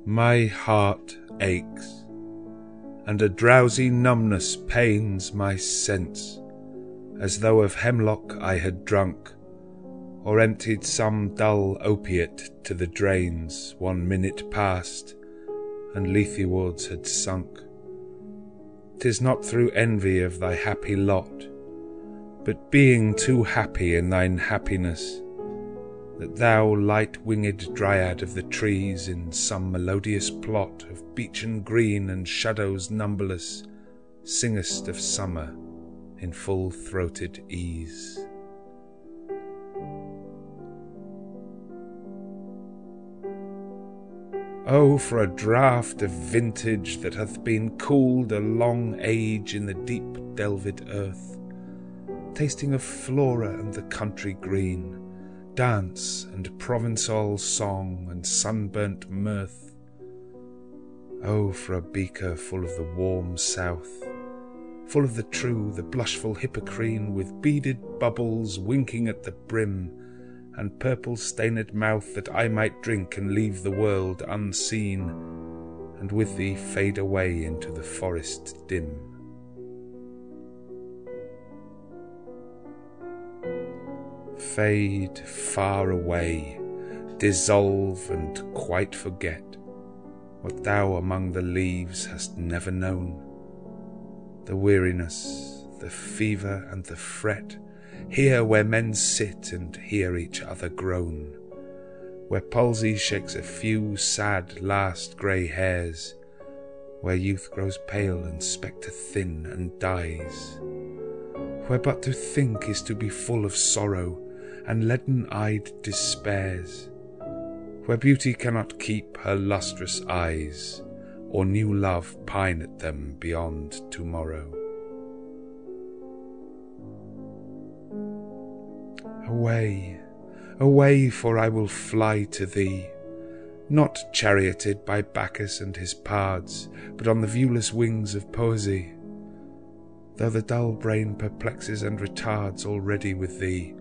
My heart aches, and a drowsy numbness pains my sense, as though of hemlock I had drunk, or emptied some dull opiate to the drains 1 minute past, and lethywards had sunk. 'Tis not through envy of thy happy lot, but being too happy in thine happiness, that thou, light-winged dryad of the trees, in some melodious plot of beechen green and shadows numberless, singest of summer in full-throated ease. Oh, for a draught of vintage that hath been cooled a long age in the deep delved earth, tasting of flora and the country green, dance and Provençal song and sunburnt mirth. Oh, for a beaker full of the warm south, full of the true, the blushful hippocrene, with beaded bubbles winking at the brim, and purple-stained mouth, that I might drink and leave the world unseen, and with thee fade away into the forest dim. Fade far away, dissolve and quite forget what thou among the leaves hast never known, the weariness, the fever and the fret, here where men sit and hear each other groan, where palsy shakes a few sad last grey hairs, where youth grows pale and spectre thin and dies, where but to think is to be full of sorrow and leaden-eyed despairs, where beauty cannot keep her lustrous eyes, or new love pine at them beyond tomorrow. Away, away, for I will fly to thee, not charioted by Bacchus and his pards, but on the viewless wings of poesy. Though the dull brain perplexes and retards already with thee,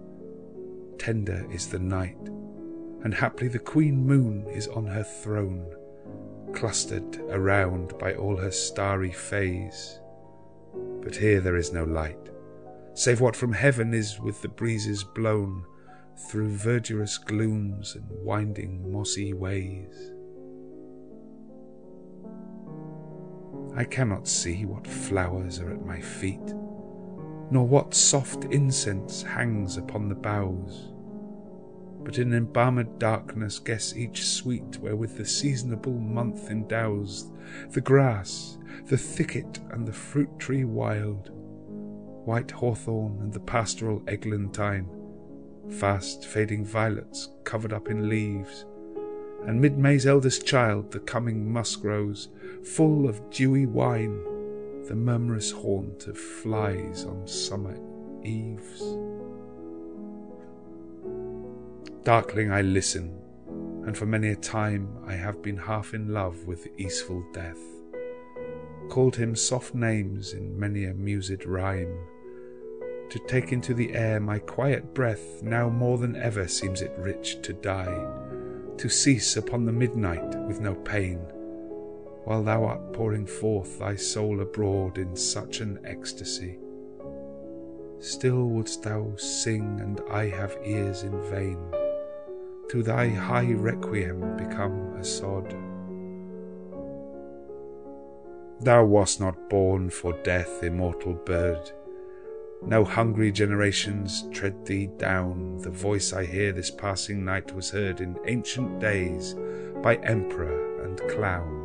tender is the night, and haply the queen moon is on her throne, clustered around by all her starry fays. But here there is no light, save what from heaven is with the breezes blown through verdurous glooms and winding mossy ways. I cannot see what flowers are at my feet, nor what soft incense hangs upon the boughs, but in embalmed darkness guess each sweet wherewith the seasonable month endows the grass, the thicket and the fruit tree wild, white hawthorn and the pastoral eglantine, fast fading violets covered up in leaves, and mid-May's eldest child, the coming musk-rose, full of dewy wine, the murmurous haunt of flies on summer eves. Darkling I listen, and for many a time I have been half in love with easeful death, called him soft names in many a mused rhyme, to take into the air my quiet breath. Now more than ever seems it rich to die, to cease upon the midnight with no pain, while thou art pouring forth thy soul abroad in such an ecstasy. Still wouldst thou sing, and I have ears in vain, to thy high requiem become a sod. Thou wast not born for death, immortal bird. No hungry generations tread thee down. The voice I hear this passing night was heard in ancient days by emperor and clown.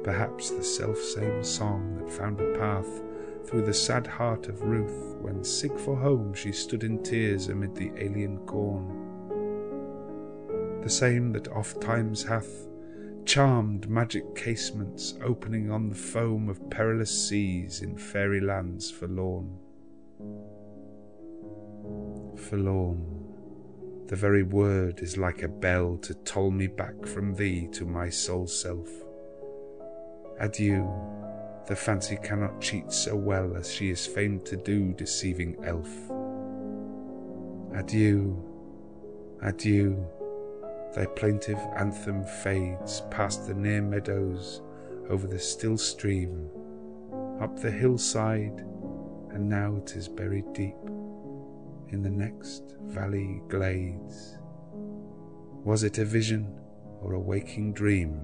Perhaps the self-same song that found a path through the sad heart of Ruth, when sick for home she stood in tears amid the alien corn. The same that oft times hath charmed magic casements opening on the foam of perilous seas in fairy lands forlorn. Forlorn, the very word is like a bell to toll me back from thee to my sole self. Adieu, the fancy cannot cheat so well as she is famed to do, deceiving elf. Adieu, adieu, Thy plaintive anthem fades past the near meadows, over the still stream, up the hillside, and now 'tis buried deep in the next valley glades. Was it a vision or a waking dream?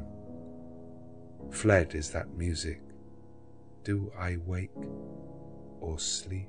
Fled is that music. Do I wake or sleep?